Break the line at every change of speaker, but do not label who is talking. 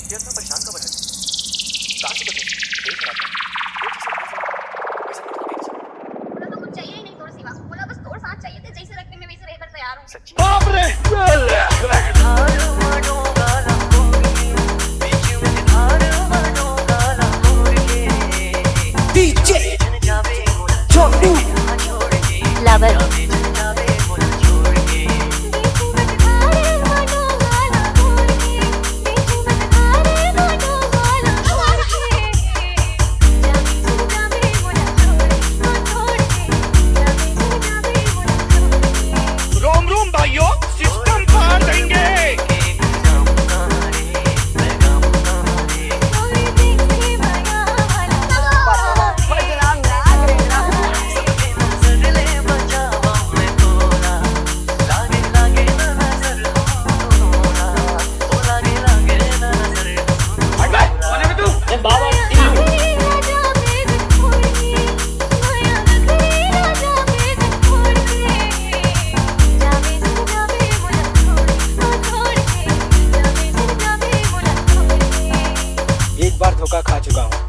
ये इतना परेशान कब है? कहाँ से बचे? देख रहा था। वो जैसे वैसे कुछ नहीं चाहिए।
बोला तो कुछ चाहिए ही नहीं तोर सिवा। बोला बस तोर साथ चाहिए थे, जैसे रखने में वैसे रहकर तैयार हूँ।
सच्ची?
बाप रे!
DJ छोटू
लवर
रोम रोम भाइयों, सिस्टम फाड़ देंगे।
एक बार धोखा खा चुका हूँ।